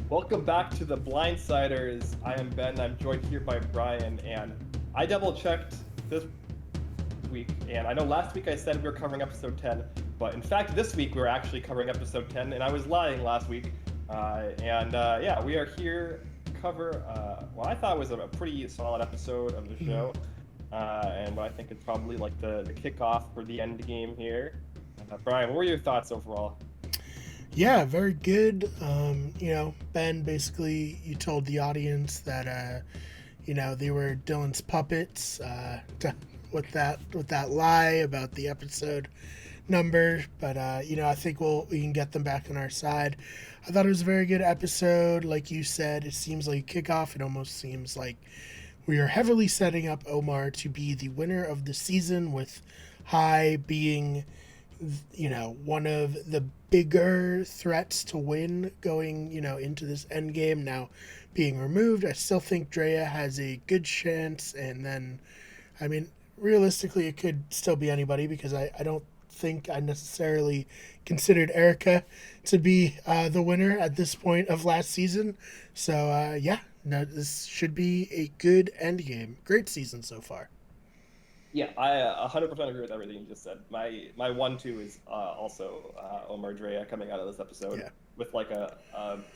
Welcome back to the Blindsiders. I am Ben. I'm joined here by Brian, and I double checked this week. And I know last week I said we were covering episode 10, but in fact, this week we're actually covering episode 10, and I was lying last week. Yeah, we are here to cover what I thought was a pretty solid episode of the show, and what I think is probably like the kickoff for the end game here. Brian, what were your thoughts overall? Yeah, very good. Ben, basically, you told the audience that, they were Dylan's puppets with that lie about the episode number. But I think we can get them back on our side. I thought it was a very good episode. Like you said, it seems like a kickoff. It almost seems like we are heavily setting up Omar to be the winner of the season, with High being one of the bigger threats to win going, into this end game now being removed. I still think Drea has a good chance, and then, I mean, realistically, it could still be anybody because I don't think I necessarily considered Erica to be the winner at this point of last season. So, this should be a good end game. Great season so far. Yeah, I 100% agree with everything you just said. My 1-2 is also Omar Drea coming out of this episode with like a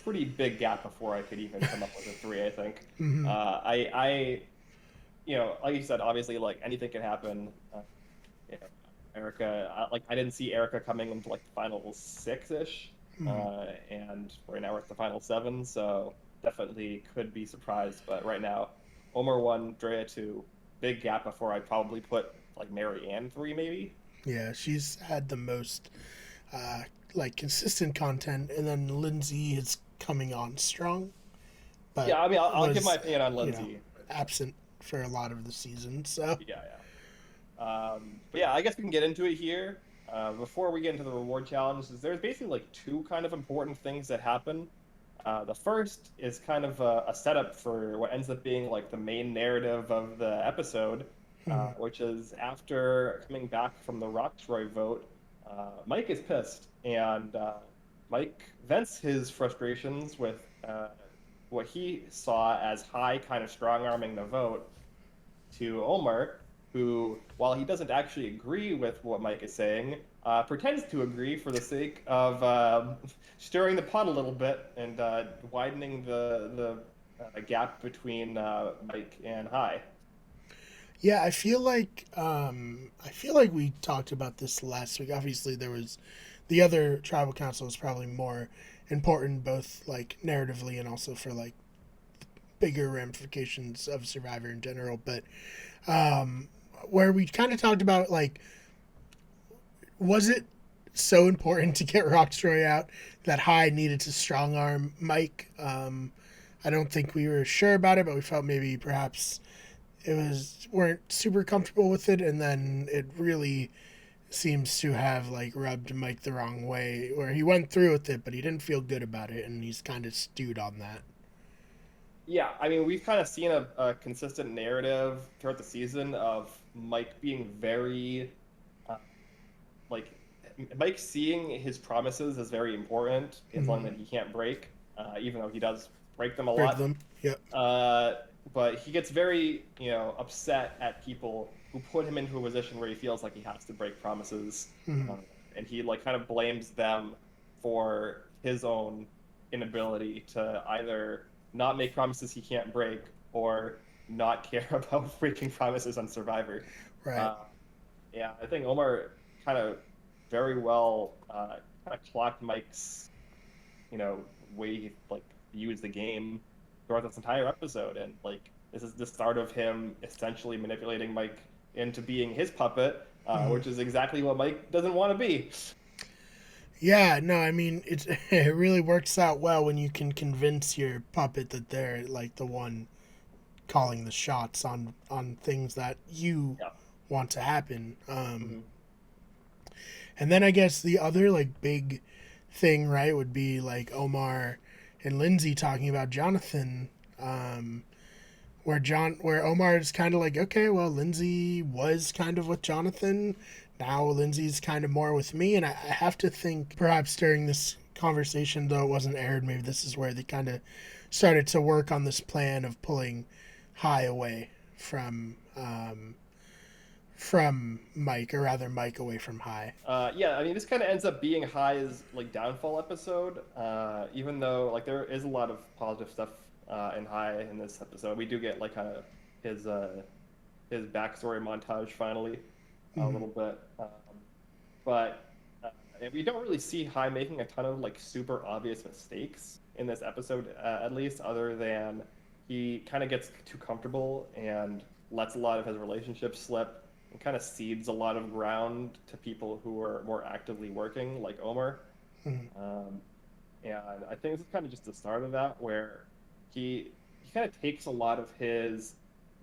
pretty big gap before I could even come up with a 3, I think. Mm-hmm. Like you said, obviously, like anything can happen. Erica, I didn't see Erica coming into like the final 6-ish, and right now we're at the final 7, so definitely could be surprised. But right now, Omar 1, Drea 2. Big gap before I'd probably put like Mary Ann 3, maybe. Yeah, she's had the most consistent content, and then Lindsay is coming on strong. But yeah, I mean, I'll give my opinion on Lindsay. Absent for a lot of the season, so yeah. But yeah, I guess we can get into it here. Before we get into the reward challenges, there's basically like 2 kind of important things that happen. The first is kind of a setup for what ends up being like the main narrative of the episode, which is after coming back from the Roxroy vote, Mike is pissed, and Mike vents his frustrations with what he saw as High kind of strong-arming the vote to Omar, who, while he doesn't actually agree with what Mike is saying, pretends to agree for the sake of stirring the pot a little bit and widening the gap between Mike and High. Yeah, I feel like we talked about this last week. Obviously, there was the other tribal council is probably more important, both like narratively and also for like bigger ramifications of Survivor in general. But where we kind of talked about like, was it so important to get Roxroy out that High needed to strong arm Mike? I don't think we were sure about it, but we felt maybe perhaps weren't super comfortable with it, and then it really seems to have like rubbed Mike the wrong way, where he went through with it, but he didn't feel good about it, and he's kind of stewed on that. Yeah, I mean, we've kind of seen a consistent narrative throughout the season of Mike being very, Mike seeing his promises as very important, as long that he can't break, even though he does break them a lot. Yep. But he gets very, upset at people who put him into a position where he feels like he has to break promises, and he like kind of blames them for his own inability to either not make promises he can't break or not care about breaking promises on Survivor. Right. I think Omar kind of very well kind of clocked Mike's, way he like views the game throughout this entire episode, and like this is the start of him essentially manipulating Mike into being his puppet, which is exactly what Mike doesn't want to be. Yeah, no, I mean, it really works out well when you can convince your puppet that they're like the one calling the shots on things that you want to happen. And then I guess the other like big thing, right, would be like Omar and Lindsay talking about Jonathan, where Omar is kind of like, okay, well, Lindsay was kind of with Jonathan. Now Lindsay's kind of more with me, and I have to think perhaps during this conversation, though it wasn't aired, maybe this is where they kind of started to work on this plan of pulling High away from Mike, or rather Mike away from High. Yeah, I mean, this kind of ends up being High's like downfall episode. Even though like there is a lot of positive stuff in High in this episode, we do get like kind of his his backstory montage finally a Mm-hmm. little bit. But and we don't really see High making a ton of like super obvious mistakes in this episode, at least, other than he kind of gets too comfortable and lets a lot of his relationships slip and kind of cedes a lot of ground to people who are more actively working, like Omar. Mm-hmm. Um, and I think this is kind of just the start of that, where he kind of takes a lot of his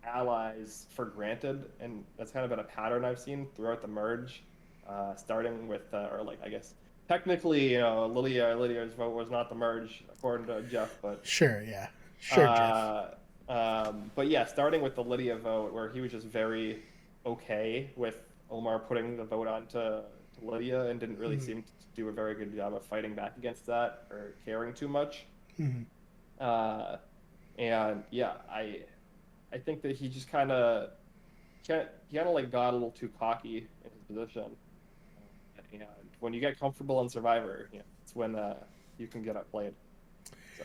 allies for granted, and that's kind of been a pattern I've seen throughout the merge, starting with, or like I guess technically, Lydia's vote was not the merge according to Jeff, Sure, yeah, sure, Jeff. uh, but yeah, starting with the Lydia vote, where he was just very okay with Omar putting the vote on to Lydia and didn't really Mm-hmm. seem to do a very good job of fighting back against that or caring too much. Mm-hmm. Uh, and yeah, I think that he just kind of like got a little too cocky in his position. And when you get comfortable in Survivor, it's when you can get outplayed. So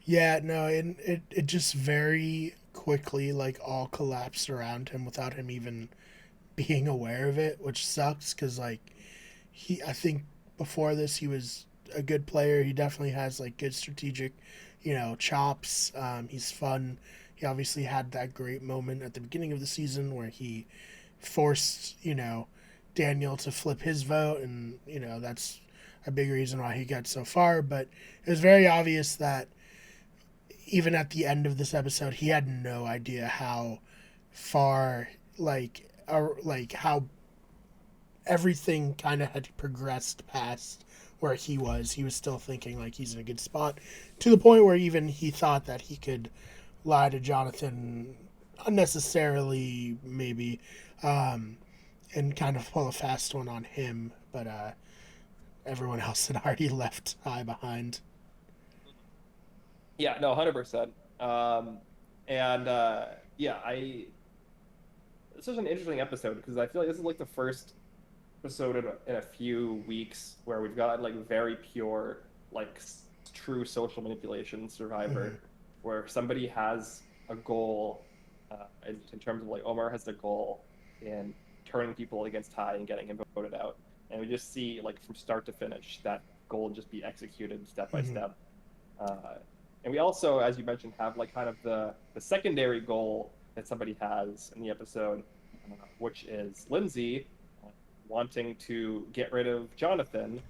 Yeah, no, and it just very quickly like all collapsed around him without him even being aware of it, which sucks because like I think before this he was a good player. He definitely has like good strategic, chops. He's fun. He obviously had that great moment at the beginning of the season where he forced Daniel to flip his vote, and that's a big reason why he got so far. But it was very obvious that even at the end of this episode, he had no idea how far like how everything kind of had progressed past where he was. He was still thinking like he's in a good spot, to the point where even he thought that he could lie to Jonathan unnecessarily, maybe, um, and kind of pull a fast one on him. But everyone else had already left High behind. yeah, no, 100%. And yeah, I this was an interesting episode because I feel like this is like the first episode in a few weeks where we've got like very pure, like true social manipulation Mm-hmm. Survivor, where somebody has a goal, in terms of like Omar has the goal in turning people against Ty and getting him voted out, and we just see like from start to finish that goal just be executed step by Mm-hmm. step. And we also, as you mentioned, have like kind of the secondary goal that somebody has in the episode, which is Lindsay wanting to get rid of Jonathan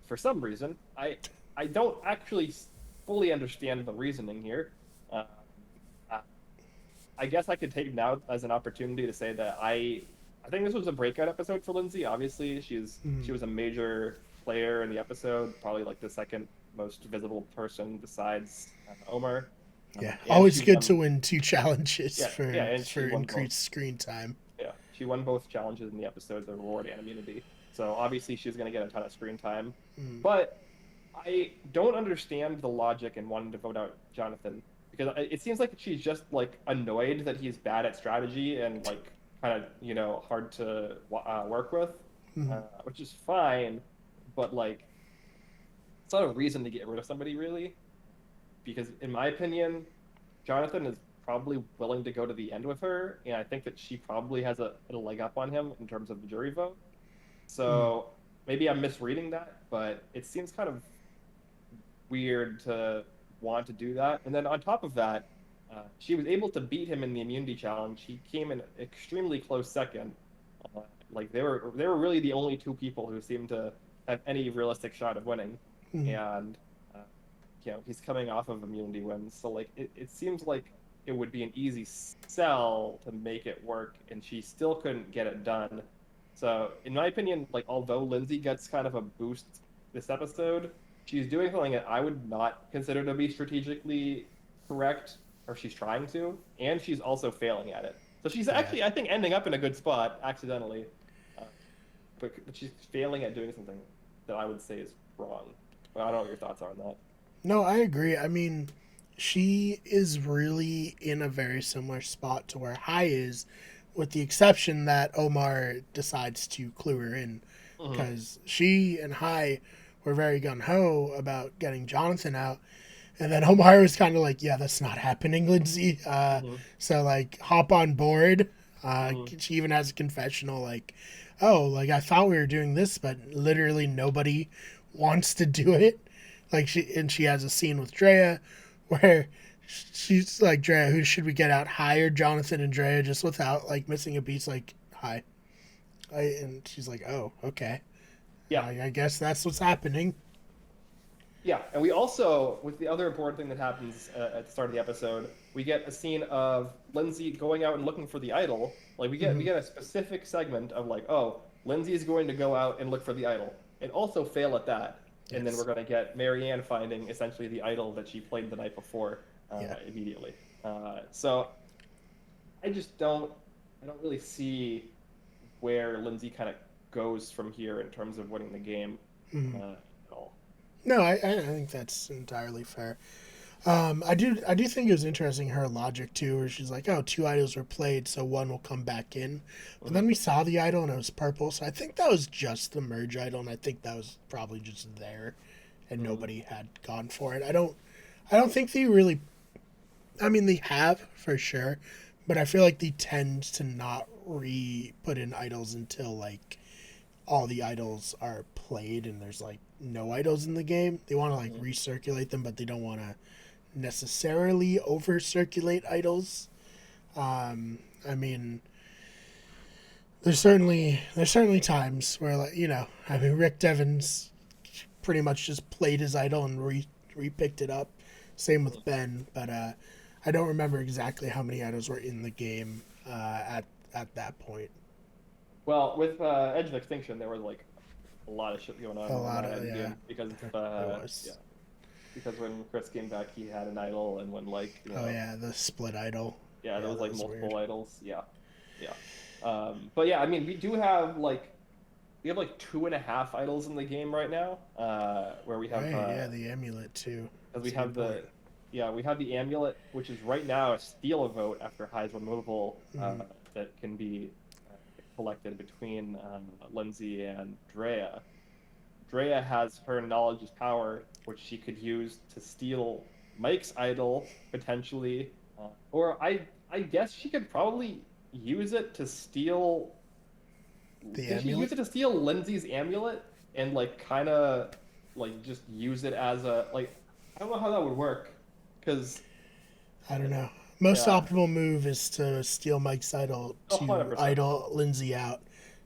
for some reason. I don't actually fully understand the reasoning here. Uh, I guess I could take now as an opportunity to say that I think this was a breakout episode for Lindsay. Obviously, Mm-hmm. she was a major player in the episode, probably like the second most visible person besides Omar. Yeah, And always she good won. to win two challenges Yeah, and for she won both. increased screen time. Yeah, she won both challenges in the episode, the reward and immunity. So obviously she's going to get a ton of screen time. Mm. But I don't understand the logic in wanting to vote out Jonathan, because it seems like she's just like annoyed that he's bad at strategy and like kind of hard to work with, Mm-hmm. which is fine, but like it's not a reason to get rid of somebody really, because in my opinion, Jonathan is probably willing to go to the end with her, and I think that she probably has a leg up on him in terms of the jury vote. Mm-hmm. So maybe I'm misreading that, but it seems kind of weird to want to do that. And then on top of that, she was able to beat him in the immunity challenge. He came in extremely close second. Uh, like they were really the only two people who seemed to have any realistic shot of winning. Mm-hmm. And he's coming off of immunity wins, so like it seems like it would be an easy sell to make it work, and she still couldn't get it done. So in my opinion, like although Lindsay gets kind of a boost this episode, she's doing something that I would not consider to be strategically correct, or she's trying to, and she's also failing at it. So she's Yeah. actually, I think, ending up in a good spot accidentally, uh, but she's failing at doing something that I would say is wrong. Well, I don't know what your thoughts are on that. No, I agree. I mean, she is really in a very similar spot to where Hai is, with the exception that Omar decides to clue her in, Hmm. because she and Hai were very gung ho about getting Jonathan out, and then Omar was kind of like, "Yeah, that's not happening, Lindsay." Hmm. So like, hop on board. Hmm. She even has a confessional like, "Oh, like I thought we were doing this, but literally nobody wants to do it." Like she has a scene with Drea where she's like, "Drea, who should we get out? Hire Jonathan and Drea just without like missing a beat." Like, hi. And she's like, "Oh, okay. Yeah. I guess that's what's happening." Yeah, and we also, with the other important thing that happens at the start of the episode, we get a scene of Lindsay going out and looking for the idol. Like we Mm-hmm. get a specific segment of like, oh, Lindsay is going to go out and look for the idol, and also fail at that, and then we're Yes. going to get Marianne finding essentially the idol that she played the night before Yeah. immediately. So I just I don't really see where Lindsay kind of goes from here in terms of winning the game Mm-hmm. at all. No, I think that's entirely fair. I do think it was interesting her logic too, where she's like, "Oh, two idols were played, so one will come back in." But Mhm. then we saw the idol and it was purple, so I think that was just the merge idol, and I think that was probably just there, and Mhm. nobody had gone for it. I don't think they really. I mean, they have for sure, but I feel like they tend to not re put in idols until like all the idols are played and there's like no idols in the game. They want to like Mhm. recirculate them, but they don't want to necessarily over circulate idols. I mean, there's certainly times where like I mean Rick Devens pretty much just played his idol and re picked it up. Same with Ben, but I don't remember exactly how many idols were in the game at that point. Well, with Edge of Extinction, there was like a lot of shit going A on in lot that of end yeah, game because it yeah, was. because when Chris came back, he had an idol, and when like Oh yeah, the split idol. yeah, there Yeah, was that like was weird. multiple idols. Yeah, yeah. But yeah, I mean, we do have like we have like 2.5 idols in the game right now, where we have Right, yeah, the amulet too. as we That's a good have point. the yeah, we have the amulet, which is right now a steal a vote after High's removal Mm, that can be uh, collected between Lindsay and Drea. Drea has her knowledge is power, which she could use to steal Mike's idol potentially, or I guess she could probably use it to steal. the Can she amulet. use it to steal Lindsay's amulet and like kind of like just use it as a like I don't know how that would work because I don't know. Most yeah, optimal move is to steal Mike's idol a hundred to percent. idol Lindsay out,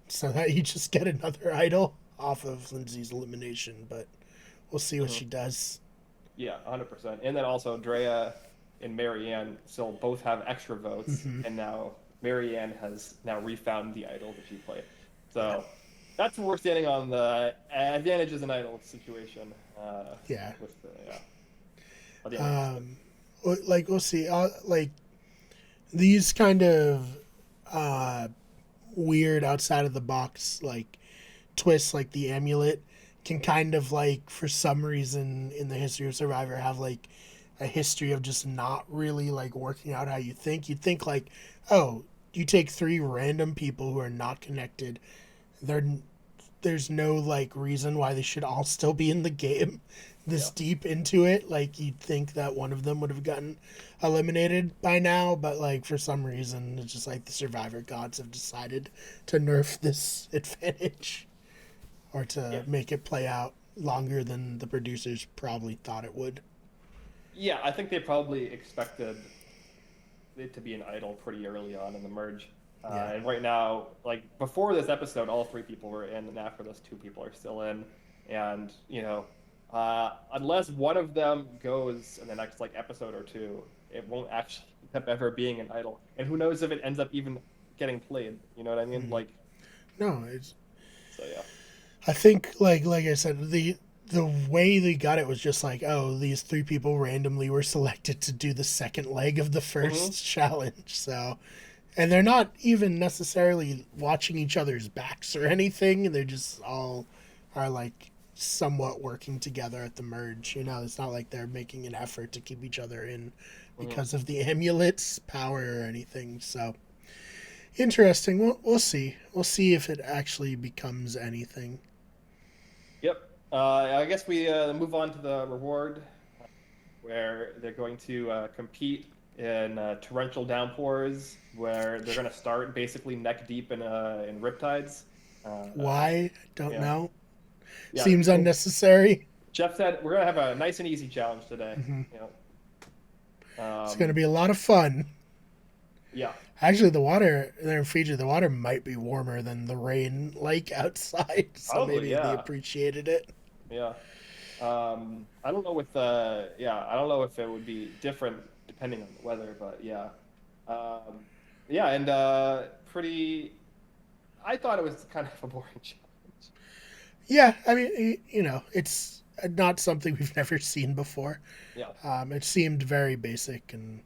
so that you just get another idol off of Lindsay's elimination. But we'll see what Mhm. she does. Yeah, 100%. And then also Drea and Marianne still both have extra votes, Hmm. and now Marianne has now refound the idol that she played. Yeah, So that's where we're standing on the advantages and idol situation. yeah. With the yeah, at the end of the episode. Um, like we'll see. Like these kind of uh weird outside of the box like twists, like the amulet, can kind of like for some reason in the history of Survivor have like a history of just not really like working out how you think. You'd think like, oh, you take three random people who are not connected. They're there's no like reason why they should all still be in the game this Yeah. deep into it. Like you'd think that one of them would have gotten eliminated by now, but like for some reason it's just like the survivor gods have decided to nerf this advantage or Yeah. to make it play out longer than the producers probably thought it would. Yeah, I think they probably expected it to be an idol pretty early on in the merge. Yeah. And right now, like before this episode, all three people were in, and after this, two people are still in. And unless one of them goes in the next like episode or two, it won't actually end up ever being an idol. And who knows if it ends up even getting played? You know what I mean? Mm. Like, No, it's so yeah. I think like I said, the way they got it was just like, oh, these three people randomly were selected to do the second leg of the Hmm. first challenge. So, and they're not even necessarily watching each other's backs or anything. They just all are like somewhat working together at the merge. You know, it's not like they're making an effort to keep each other in Hmm. because of the amulet's power or anything. So interesting. We'll see. We'll see if it actually becomes anything. Yep. I guess we move on to the reward, where they're going to compete in torrential downpours, where they're going to start basically neck deep in riptides. Why? Don't Yeah, know. yeah. Seems So unnecessary. Jeff said we're gonna have a nice and easy challenge today. Hmm. You know, It's going to be a lot of fun. yeah. Actually, the water there in Fiji, the water might be warmer than the rain like outside, so Probably, maybe they yeah, appreciated it. yeah. I don't know with yeah, I don't know if it would be different depending on the weather, but yeah, um, yeah, and pretty. I thought it was kind of a boring challenge. Yeah, I mean, you know, it's not something we've never seen before. Yeah. It seemed very basic and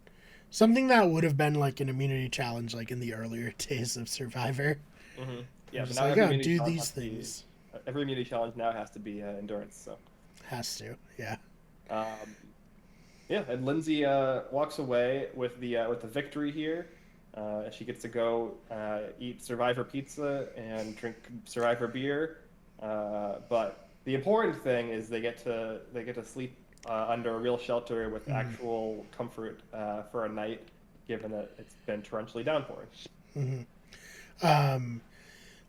something that would have been like an immunity challenge, like in the earlier days of Survivor. Hmm. I'm Yeah, but just now like, every oh, immunity do challenge these has to be things. every immunity challenge now has to be endurance. So, Has to, yeah. um, yeah, and Lindsay walks away with the victory here. She gets to go eat Survivor pizza and drink Survivor beer. But the important thing is they get to sleep under a real shelter with Mm-hmm. actual comfort for a night, given that it's been torrentially downpouring. Mm-hmm. Um,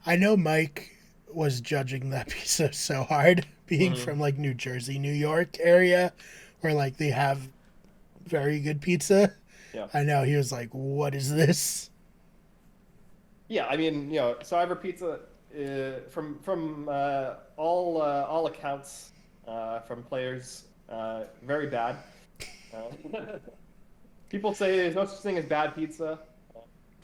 I know Mike was judging that pizza so hard, being Hmm. from like New Jersey, New York area, where like they have very good pizza. Yeah, I know he was like, "What is this?" yeah. I mean, Survivor pizza from all accounts from players, very bad. Uh, People say there's no such thing as bad pizza,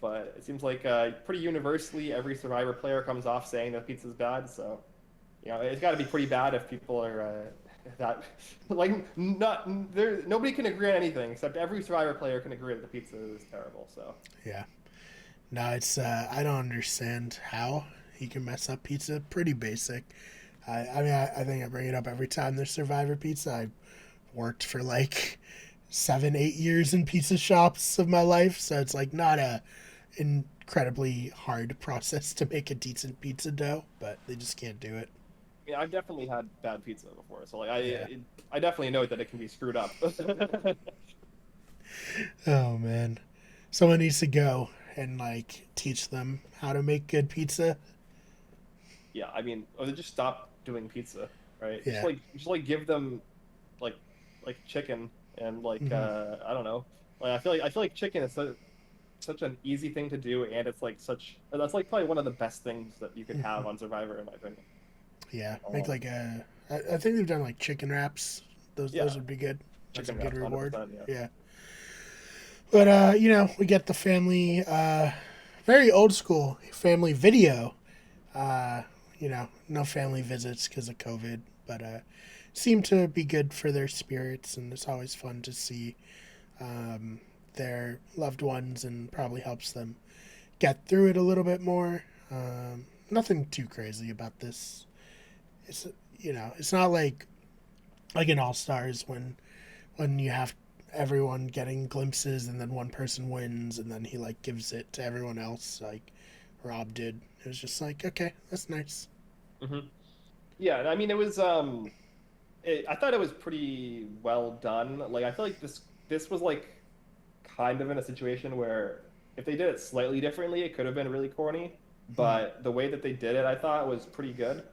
but it seems like pretty universally every Survivor player comes off saying that pizza's bad. So, it's got to be pretty bad if people are that like not there. Nobody can agree on anything except every Survivor player can agree that the pizza is terrible. So, Yeah. No, it's I don't understand how he can mess up pizza. Pretty basic. I mean, I think I bring it up every time there's Survivor pizza. I worked for like 7, 8 years in pizza shops of my life, so it's like not a incredibly hard process to make a decent pizza dough, but they just can't do it. yeah, I've definitely had bad pizza before. So like Yeah. I definitely know that it can be screwed up. Oh man. Someone needs to go and like teach them how to make good pizza. Yeah, I mean, or they just stop doing pizza, right? Just Yeah. like just like give them like chicken and like Hmm. I don't know. Like I feel like chicken is such an easy thing to do, and it's like that's like probably one of the best things that you could Hmm. have on Survivor, in my opinion. Yeah. Make Um, like a. I think they've done like chicken wraps. Those yeah, would be good. That's a chicken good wraps, hundred reward. percent. Yeah. Yeah. But you know, we get the family very old school family video. Uh, you know, no family visits because of COVID, but seem to be good for their spirits, and it's always fun to see um, their loved ones, and probably helps them get through it a little bit more. Nothing too crazy about this. It's you know, it's not like in All Stars when you have everyone getting glimpses and then one person wins and then he like gives it to everyone else like Rob did. It was just like, okay, that's nice. Hmm. Yeah, and I mean, I thought it was pretty well done. Like, I feel like this was like kind of in a situation where if they did it slightly differently, it could have been really corny. Mm, But the way that they did it, I thought was pretty good.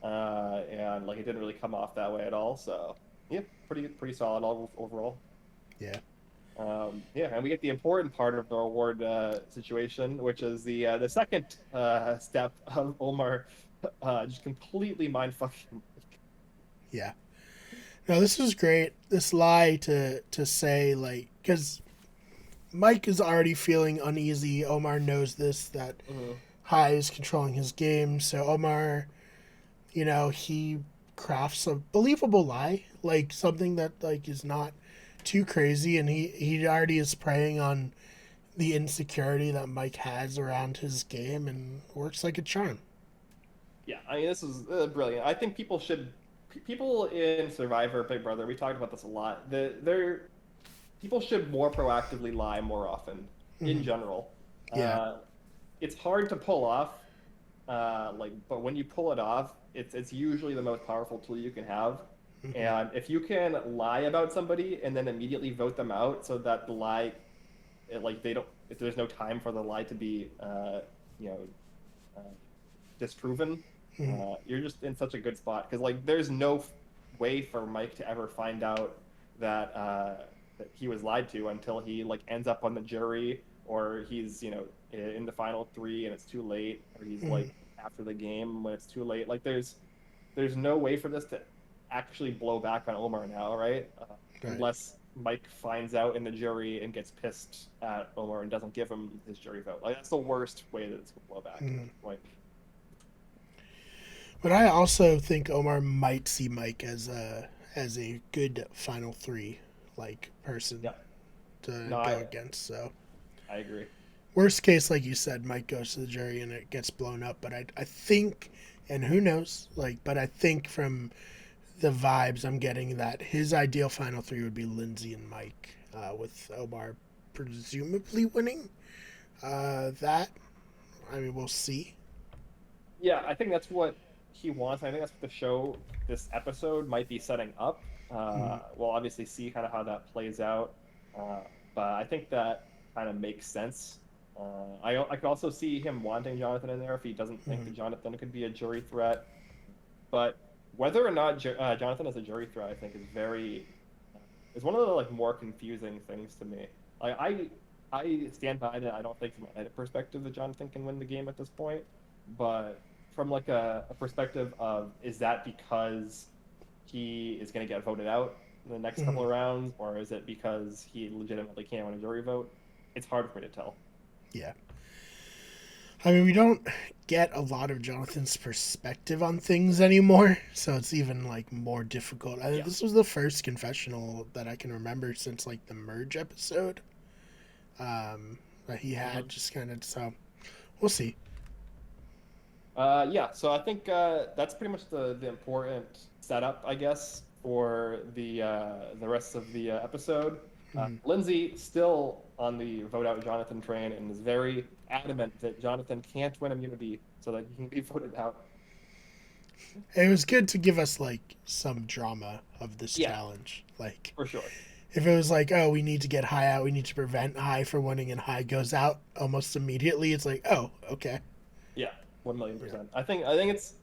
And like it didn't really come off that way at all. So yeah, pretty solid overall. yeah. Yeah, and we get the important part of the reward situation, which is the second step of Omar just completely mind fucking. Yeah. No, this was great. This lie to say like because Mike is already feeling uneasy. Omar knows this that Mhm. High is controlling his game, so Omar, you know, he crafts a believable lie, like something that like is not too crazy, and he already is preying on the insecurity that Mike has around his game, and works like a charm. Yeah, I mean this is brilliant. I think people should. people in Survivor, Big Brother, we talked about this a lot. They're people should more proactively lie more often in Hmm. general. Yeah. Uh, it's hard to pull off, but when you pull it off, it's usually the most powerful tool you can have. Hmm. And if you can lie about somebody and then immediately vote them out, so that the lie, like they don't, if there's no time for the lie to be, you know, uh, disproven, Hmm. you're just in such a good spot because like there's no way for Mike to ever find out that that he was lied to until he like ends up on the jury or he's in the final three and it's too late or he's Hmm. like after the game when it's too late. Like there's no way for this to actually blow back on Omar now, right? Right. Unless Mike finds out in the jury and gets pissed at Omar and doesn't give him his jury vote. Like that's the worst way that it's gonna blow back at Hmm. this point. But I also think Omar might see Mike as a good final three like person Yeah. to No, go against. So I agree. worst case, like you said, Mike goes to the jury and it gets blown up. But I think, and who knows, like, but I think from the vibes I'm getting that his ideal final three would be Lindsay and Mike, with Omar presumably winning. That I mean, we'll see. Yeah, I think that's what he wants. I think that's what the show, this episode, might be setting up. Mm-hmm. We'll obviously see kind of how that plays out, but I think that kind of makes sense. I could also see him wanting Jonathan in there if he doesn't think Mm-hmm. that Jonathan could be a jury threat. But whether or not Jonathan is a jury threat, I think is one of the like more confusing things to me. Like I stand by that. I don't think from an edit perspective that Jonathan can win the game at this point, but from like a perspective of is that because he is going to get voted out in the next Mm-hmm. couple of rounds, or is it because he legitimately can't win a jury vote? It's hard for me to tell. Yeah. I mean, we don't get a lot of Jonathan's perspective on things anymore, so it's even like more difficult. I think Yeah. this was the first confessional that I can remember since like the merge episode, that he Hmm. had just kind of. So we'll see. Yeah, so I think that's pretty much the important setup, I guess, for the rest of the episode. Mm. Lindsay still on the vote out Jonathan train and is very adamant that Jonathan can't win immunity so that he can be voted out. It was good to give us like some drama of this Yeah, challenge. Like for sure. if it was like, oh, we need to get High out, we need to prevent High from winning, and High goes out almost immediately. It's like, oh, okay, Yeah, 1 million yeah. percent. I think it's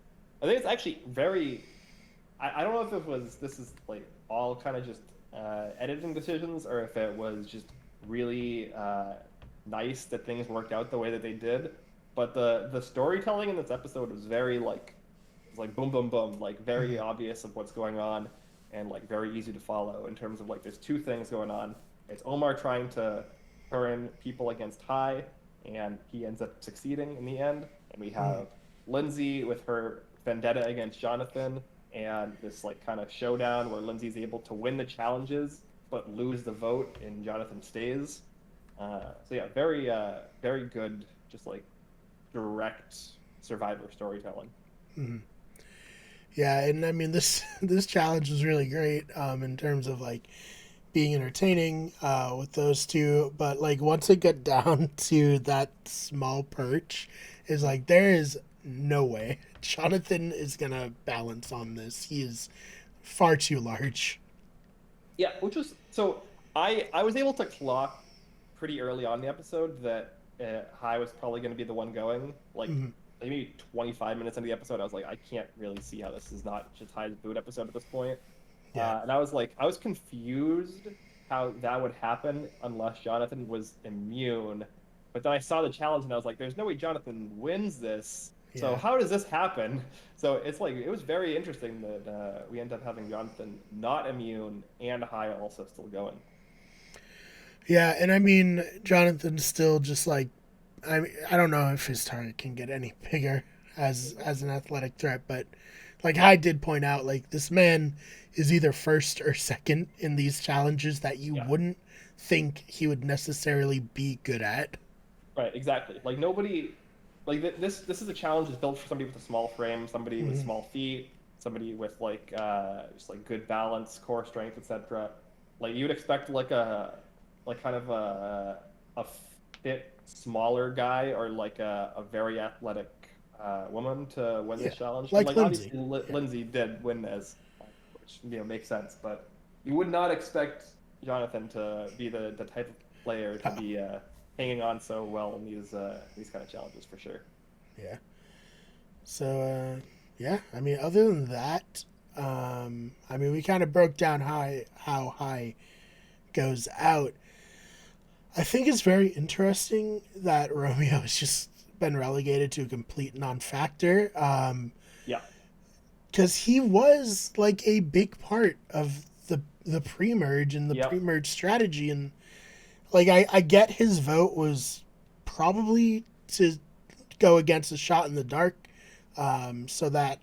actually very. I don't know if this is like all kind of just editing decisions or if it was just really nice that things worked out the way that they did. But the storytelling in this episode was very like it's like boom boom boom, like very Mm-hmm. obvious of what's going on and like very easy to follow in terms of like there's two things going on. It's Omar trying to turn people against High and he ends up succeeding in the end. And we Mm-hmm. have Lindsay with her vendetta against Jonathan and this like kind of showdown where Lindsay's able to win the challenges but lose the vote and Jonathan stays. So yeah, very good, just like direct survivor storytelling. Mm-hmm. Yeah, and I mean this this challenge was really great, in terms of like being entertaining, with those two. But like once it got down to that small perch, is like there is no way Jonathan is gonna balance on this. He is far too large. Yeah, which was so I was able to clock pretty early on in the episode that High was probably going to be the one going. Like Mm-hmm. maybe 25 minutes into the episode, I was like, I can't really see how this is not just High's boot episode at this point. Yeah. And I was like, I was confused how that would happen unless Jonathan was immune. But then I saw the challenge and I was like, there's no way Jonathan wins this. So Yeah. how does this happen? So it's like it was very interesting that we end up having Jonathan not immune and High also still going. Yeah, and I mean Jonathan's still just like, I mean, I don't know if his target can get any bigger as an athletic threat, but like I did point out, like this man is either first or second in these challenges that you Yeah, wouldn't think he would necessarily be good at. right, exactly. Like nobody, like this is a challenge that's built for somebody with a small frame, somebody with Mm-hmm. small feet, somebody with like just like good balance, core strength, etc. Like you'd expect like like kind of a fit smaller guy or like a very athletic woman to win Yeah, this challenge. And like like Lindsay. obviously Yeah. Lindsay did win this, which makes sense. But you would not expect Jonathan to be the type of player to Uh, be hanging on so well in these kind of challenges for sure. yeah. So yeah, I mean, other than that, I mean, we kind of broke down how high goes out. I think it's very interesting that Romeo has just been relegated to a complete non-factor. Yeah. Because he was like a big part of the pre-merge and the Yep. pre-merge strategy, and like I get his vote was probably to go against a shot in the dark, so that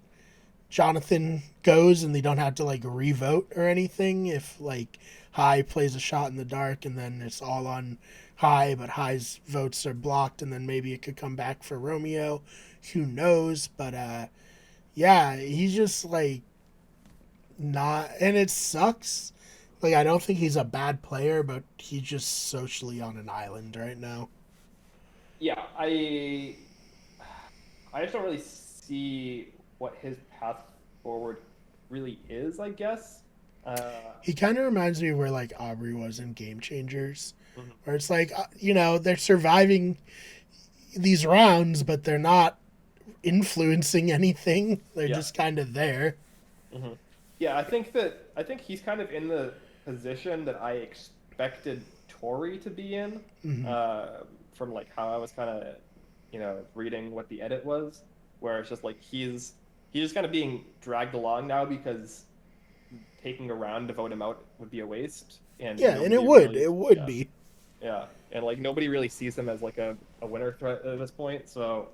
Jonathan goes and they don't have to like revote or anything if like High plays a shot in the dark and then it's all on High, but High's votes are blocked and then maybe it could come back for Romeo. Who knows? But yeah, he's just like not, and it sucks. Like I don't think he's a bad player, but he's just socially on an island right now. Yeah, I just don't really see what his path forward really is, I guess. He kind of reminds me of where like Aubrey was in Game Changers, Mhm. where it's like they're surviving these rounds, but they're not influencing anything. They're Yeah. just kind of there. hmm Yeah, I think he's kind of in the position that I expected Tori to be in, Hmm. uh, from like how I was kind of, reading what the edit was, where it's just like he's just kind of being dragged along now because taking a round to vote him out would be a waste, and Yeah, and it nobody would. really, It would yeah, be. yeah, and like nobody really sees him as like a winner threat at this point, so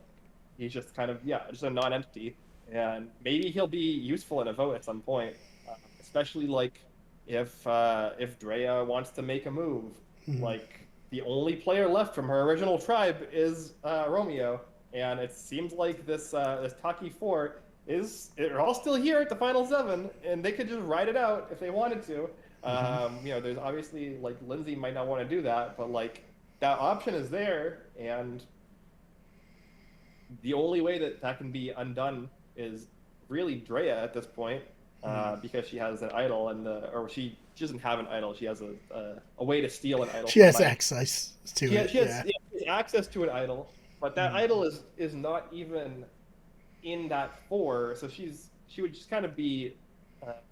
he's just kind of just a non-entity, and maybe he'll be useful in a vote at some point, especially like if Drea wants to make a move. Hmm. Like the only player left from her original tribe is Romeo, and it seems like this Taki Four is they're all still here at the final seven, and they could just ride it out if they wanted to. Hmm. There's obviously like Lindsay might not want to do that, but like that option is there, and the only way that that can be undone is really Drea at this point, Hmm. because she has an idol and or she doesn't have an idol. She has a way to steal an idol She from has Mike. access to it. She has, Yeah. yeah, she has access to an idol, but that Hmm. idol is not even in that four. So she would just kind of be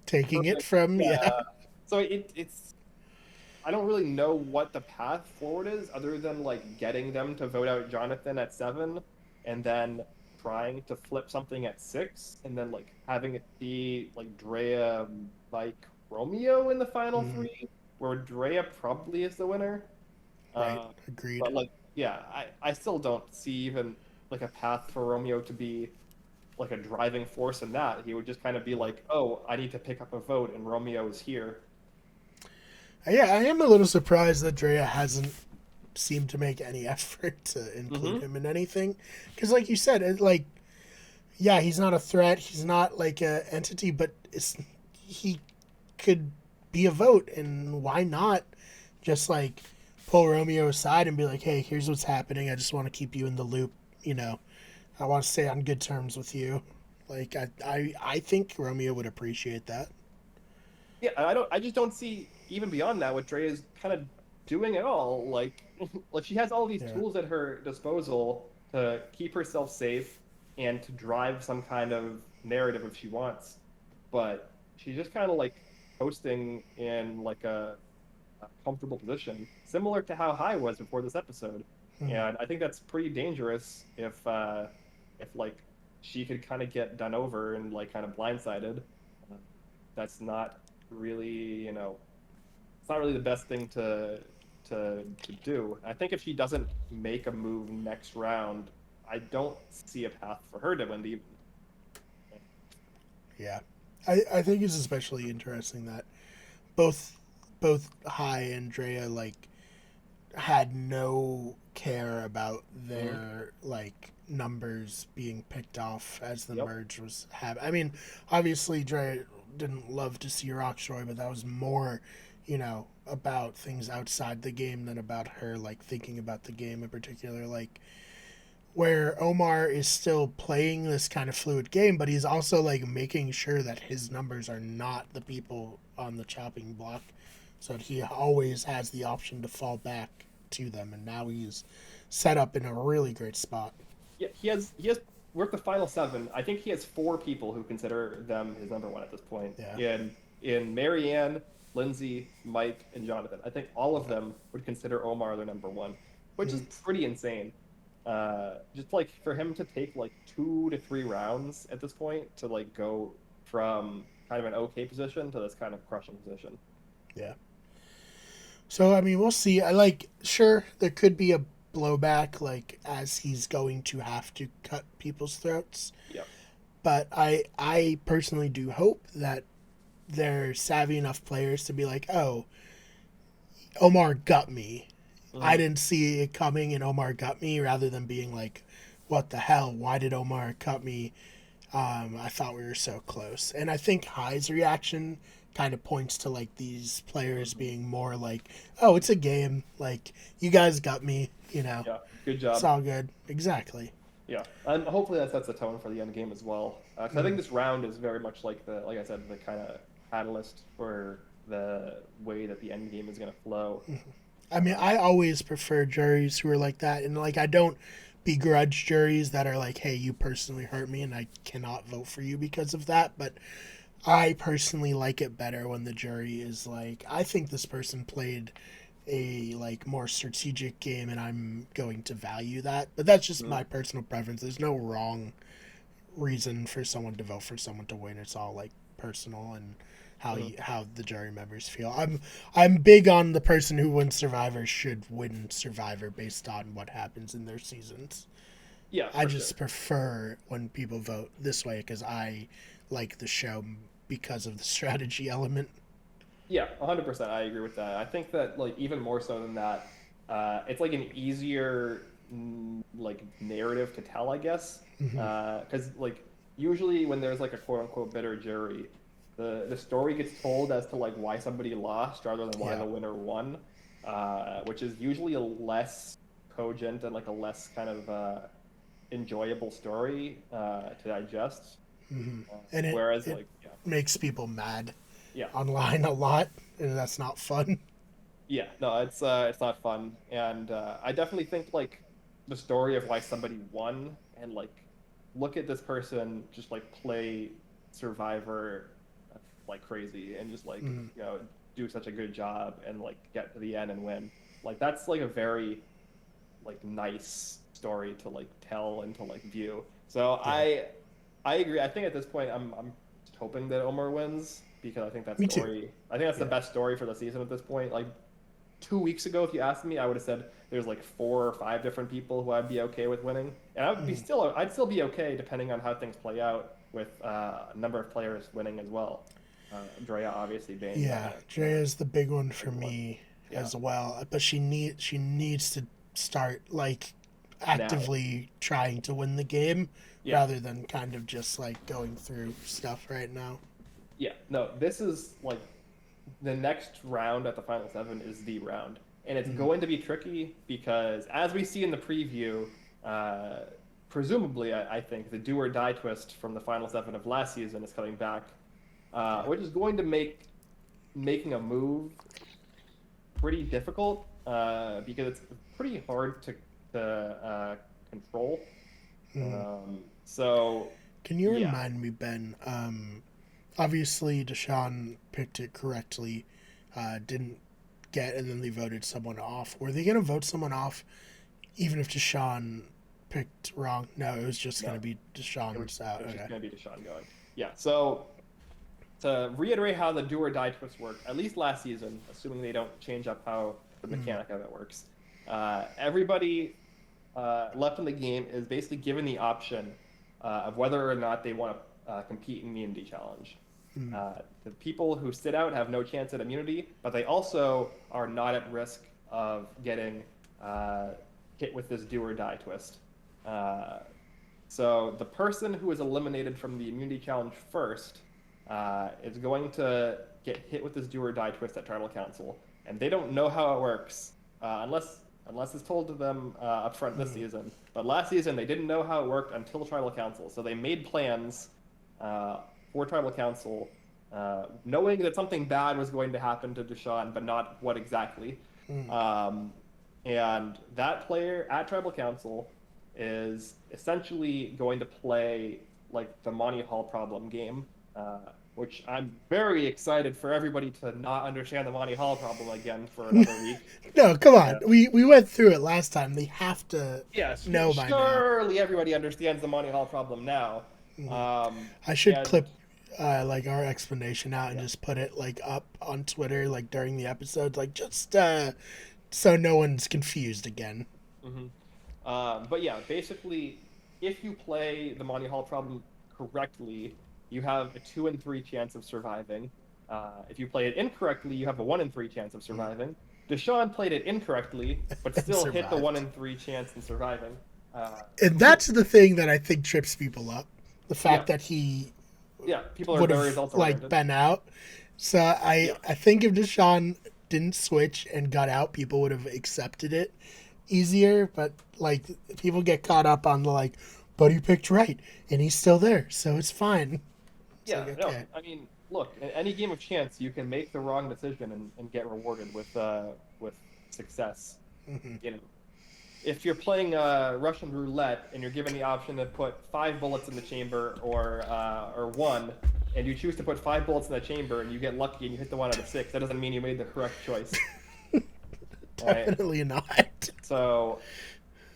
Taking it perfect. from, yeah. Yeah. So it's I don't really know what the path forward is other than like getting them to vote out Jonathan at seven and then trying to flip something at six and then like having it be like Drea, Mike, Romeo in the final Hmm. three, where Drea probably is the winner. Right. Uh, Agreed. but like, yeah, I still don't see even like a path for Romeo to be like a driving force in that. He would just kind of be like, oh, I need to pick up a vote and Romeo is here. Yeah, I am a little surprised that Drea hasn't seemed to make any effort to include Hmm him in anything. Because, like you said, yeah, he's not a threat. He's not like a entity, but he could be a vote, and why not just like pull Romeo aside and be like, "Hey, here's what's happening. I just want to keep you in the loop. You know, I want to stay on good terms with you." Like, I think Romeo would appreciate that. Yeah, I just don't see even beyond that what Dre is kind of doing at all. Like like she has all these Yeah. tools at her disposal to keep herself safe and to drive some kind of narrative if she wants. But she's just kind of like posting in like a comfortable position, similar to how High was before this episode. Hmm. And I think that's pretty dangerous if like she could kind of get done over and like kind of blindsided. Uh, that's not really, it's not really the best thing to do. I think if she doesn't make a move next round, I don't see a path for her to win the. Yeah, I think it's especially interesting that both both High and Drea like had no care about Mm-hmm. their like numbers being picked off as the Yep. merge was happening. I mean, obviously Dre didn't love to see Rockstory, but that was more, about things outside the game than about her like thinking about the game in particular. Like where Omar is still playing this kind of fluid game, but he's also like making sure that his numbers are not the people on the chopping block, so that he always has the option to fall back to them. And now he's set up in a really great spot. Yeah, he has. We're at the final seven. I think he has four people who consider them his number one at this point. Yeah. In Marianne, Lindsay, Mike, and Jonathan. I think all of them would consider Omar their number one, which is Mm, pretty insane. Just like for him to take like 2 to 3 rounds at this point to like go from kind of an okay position to this kind of crushing position. yeah. So I mean, we'll see. I like sure there could be a blowback, like as he's going to have to cut people's throats. Yeah. But I personally do hope that they're savvy enough players to be like, oh, Omar got me. I Hmm. didn't see it coming, and Omar got me, rather than being like, what the hell? Why did Omar cut me? I thought we were so close. And I think High's reaction kind of points to like these players Hmm. being more like, oh, it's a game. Like, you guys got me. Yeah. Good It's job. all good. Exactly. Yeah, and hopefully that sets the tone for the end game as well. Because I think Mm. this round is very much like I said, the kind of catalyst for the way that the end game is going to flow. I mean, I always prefer juries who are like that. And like, I don't begrudge juries that are like, hey, you personally hurt me and I cannot vote for you because of that. But I personally like it better when the jury is like, I think this person played a like more strategic game and I'm going to value that. But that's just Mhm. my personal preference. There's no wrong reason for someone to vote for someone to win. It's all like personal and Mhm. how the jury members feel. I'm big on the person who wins Survivor should win Survivor based on what happens in their seasons. Yeah, I for just sure. prefer when people vote this way because I like the show because of the strategy element. Yeah, 100%. I agree with that. I think that like even more so than that, it's like an easier like narrative to tell, I guess. Hmm. Because like usually when there's like a quote unquote bitter jury, the story gets told as to like why somebody lost rather than why Yeah. the winner won, which is usually a less cogent and like a less kind of enjoyable story to digest. Hmm. And Whereas it like yeah, makes people mad yeah. online a lot, and that's not fun. Yeah, no, it's not fun, and I definitely think like the story of why somebody won, and like look at this person just like play Survivor like crazy, and just like Mm, do such a good job, and like get to the end and win. Like that's like a very like nice story to like tell and to like view. So yeah, I agree. I think at this point I'm just hoping that Omar wins because me too. I think that's the Yeah. best story for the season at this point. Like 2 weeks ago, if you asked me, I would have said there's like 4 or 5 different people who I'd be okay with winning, and Mm, I'd still be okay depending on how things play out with a number of players winning as well. Drea obviously being yeah, Drea is the big one big for one. me Yeah, as well. But she needs to start like now. actively trying to win the game Yeah, rather than kind of just like going through stuff right now. yeah. No, this is like the next round at the final seven is the round, and it's Mm, going to be tricky because as we see in the preview, uh, presumably I think the do or die twist from the final seven of last season is coming back, yeah. which is going to make making a move pretty difficult because it's pretty hard to control. Mm. So Can you yeah, remind me, Ben? Obviously, Deshaun picked it correctly. Didn't get, and then they voted someone off. Were they going to vote someone off even if Deshaun picked wrong? No, it was just going no, to be it was Deshaun's out. it was just Okay. going to be Deshaun going. Yeah, so to reiterate how the do or die twists work, at least last season, assuming they don't change up how the Mm, mechanic of it works, everybody left in the game is basically given the option of whether or not they want to compete in the immunity challenge. mm, The people who sit out have no chance at immunity, but they also are not at risk of getting hit with this do or die twist. Uh, so the person who is eliminated from the immunity challenge first is going to get hit with this do or die twist at Tribal Council, and they don't know how it works unless it's told to them up front this season. But last season they didn't know how it worked until Tribal Council, so they made plans for Tribal Council, knowing that something bad was going to happen to Deshaun, but not what exactly. And that player at Tribal Council is essentially going to play like the Monty Hall problem game, which I'm very excited for everybody to not understand the Monty Hall problem again for another week. No, come on. We went through it last time. They have to know by now. Surely everybody understands the Monty Hall problem now. I should clip like our explanation out and just put it like up on Twitter like during the episode, like just so no one's confused again. But yeah, basically, if you play the Monty Hall problem correctly, you have a 2 in 3 chance of surviving. If you play it incorrectly, you have a 1 in 3 chance of surviving. Deshaun played it incorrectly, but still hit the 1 in 3 chance in surviving. And that's the thing that I think trips people up. The fact that he people are very results oriented. Like been out. So I think if Deshaun didn't switch and got out, people would have accepted it easier. But like people get caught up on the like, but he picked right and he's still there, so it's fine. It's like, okay. No, I mean, look, in any game of chance, you can make the wrong decision and get rewarded with success. You know, if you're playing Russian roulette and you're given the option to put 5 bullets in the chamber or 1, and you choose to put 5 bullets in the chamber and you get lucky and you hit the 1 out of 6, that doesn't mean you made the correct choice. Definitely not. So,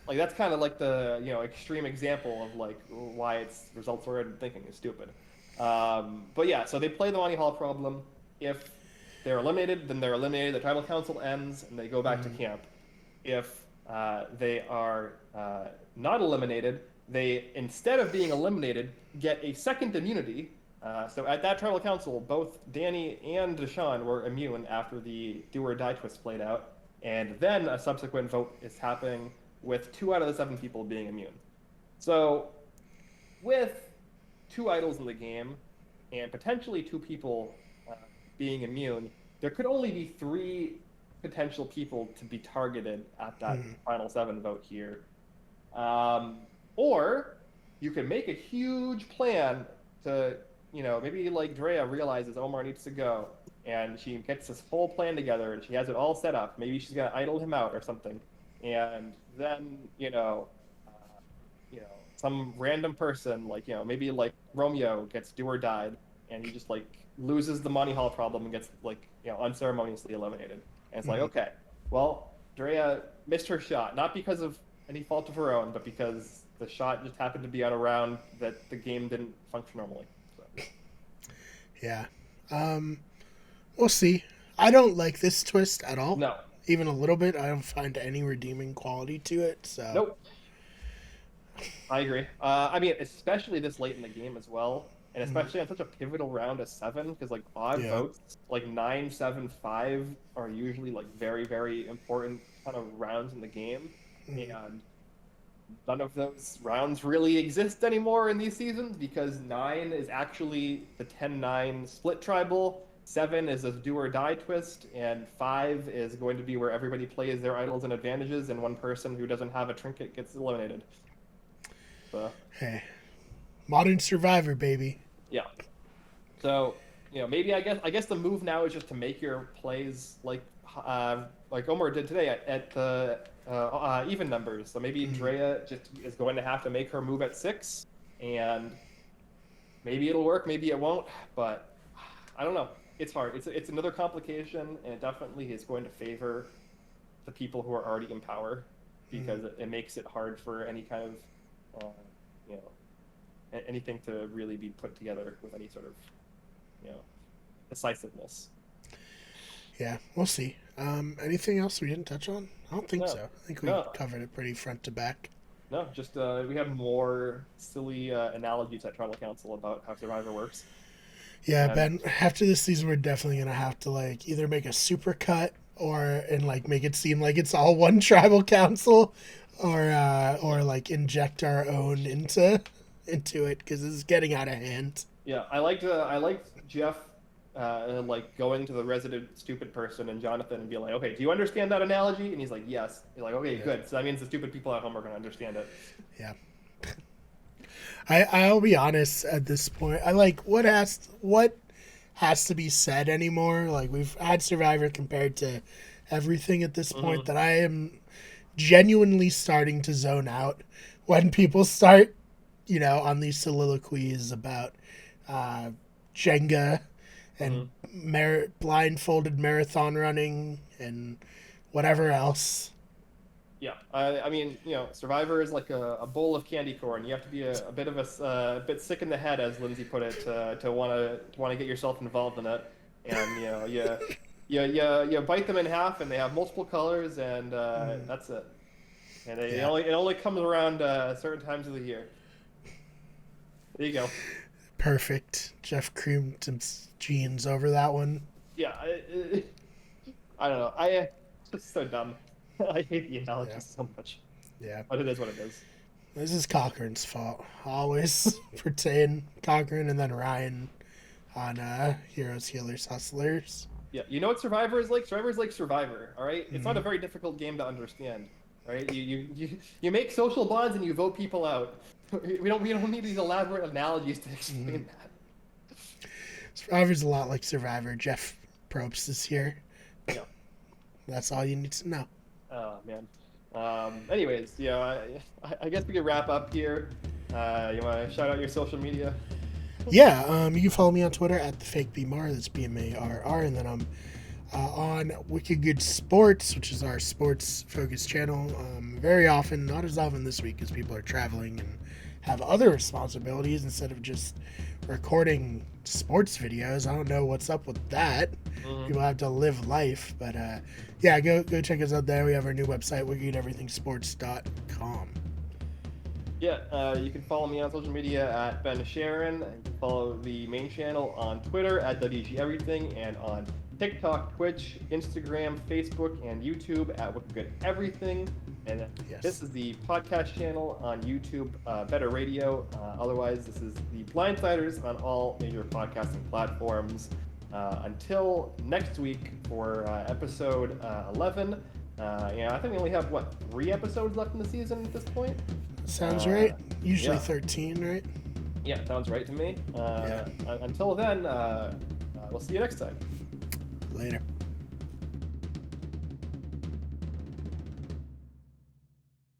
like that's kind of like the extreme example of like why it's results oriented thinking is stupid. But yeah, so they play the Monty Hall problem. If they're eliminated, then they're eliminated. The Tribal Council ends and they go back to camp. If they are not eliminated, they, instead of being eliminated, get a second immunity. So at that Tribal Council, both Danny and Deshaun were immune after the do or die twist played out. And then a subsequent vote is happening with 2 out of the 7 people being immune. So with 2 idols in the game and potentially 2 people being immune, there could only be 3 potential people to be targeted at that final 7 vote here. Or you could make a huge plan to, maybe like Drea realizes Omar needs to go and she gets this whole plan together and she has it all set up. Maybe she's going to idle him out or something. And then, some random person, like, maybe like Romeo gets do or died and he just like loses the Monty Hall problem and gets like, unceremoniously eliminated. And it's like, okay, well, Drea missed her shot, not because of any fault of her own, but because the shot just happened to be on a round that the game didn't function normally. So. Yeah. We'll see. I don't like this twist at all. No. Even a little bit. I don't find any redeeming quality to it. So. Nope. I agree. I mean, especially this late in the game as well. And especially on such a pivotal round as 7, because like odd votes, like 9, 7, 5 are usually like very, very important kind of rounds in the game. And none of those rounds really exist anymore in these seasons because 9 is actually the 10-9 split tribal, 7 is a do or die twist, and 5 is going to be where everybody plays their idols and advantages, and one person who doesn't have a trinket gets eliminated. So. Hey, modern Survivor, baby. Yeah. So, maybe I guess the move now is just to make your plays like Omar did today at the even numbers. So maybe Drea just is going to have to make her move at 6, and maybe it'll work, maybe it won't. But I don't know. It's hard. It's another complication, and it definitely is going to favor the people who are already in power because it makes it hard for any kind of anything to really be put together with any sort of decisiveness. Yeah, we'll see. Anything else we didn't touch on? I don't think so. I think we covered it pretty front to back. No, just we have more silly analogies at Tribal Council about how Survivor works. Yeah, Ben, after this season, we're definitely going to have to like either make a super cut and like make it seem like it's all one tribal council, or like inject our own into it because it's getting out of hand. Yeah, I liked Jeff, like going to the resident stupid person and Jonathan and be like, okay, do you understand that analogy? And he's like, yes. You're like, okay, Yeah. good. So that means the stupid people at home are going to understand it. Yeah. I'll be honest at this point. I like what has to be said anymore. Like we've had Survivor compared to everything at this point that I am genuinely starting to zone out when people start, on these soliloquies about Jenga and blindfolded marathon running and whatever else. Yeah, I mean, Survivor is like a bowl of candy corn. You have to be a bit of a bit sick in the head, as Lindsay put it, to want to get yourself involved in it. And you bite them in half, and they have multiple colors, and that's it. And it only comes around certain times of the year. There you go. Perfect. Jeff creamed some jeans over that one. Yeah, I don't know. It's just so dumb. I hate the analogy so much. Yeah. But it is what it is. This is Cochran's fault. Always pertain Cochran and then Ryan on Heroes, Healers, Hustlers. Yeah, you know what Survivor is like? Survivor is like Survivor, all right? It's not a very difficult game to understand, right? You make social bonds and you vote people out. We don't need these elaborate analogies to explain that. Survivor's a lot like Survivor. Jeff Probst is here. Yeah. That's all you need to know. Oh, man. Anyways, I guess we could wrap up here. You want to shout out your social media? Yeah, you can follow me on Twitter at @theFakeBMar. That's BMARR. And then I'm on Wicked Good Sports, which is our sports-focused channel. Very often, not as often this week, because people are traveling and have other responsibilities instead of just recording sports videos. I don't know what's up with that. People have to live life, but yeah, go check us out there. We have our new website, wickedeverythingsports.com. Yeah, you can follow me on social media at Ben Sharon. You can follow the main channel on Twitter at WG Everything, and on TikTok, Twitch, Instagram, Facebook, and YouTube at Wicked Good Everything. And This is the podcast channel on YouTube, Better Radio. Otherwise, this is the Blindsiders on all major podcasting platforms. Until next week for episode 11. I think we only have, 3 episodes left in the season at this point? Sounds right. Usually 13, right? Yeah, sounds right to me. Until then, we'll see you next time. Later.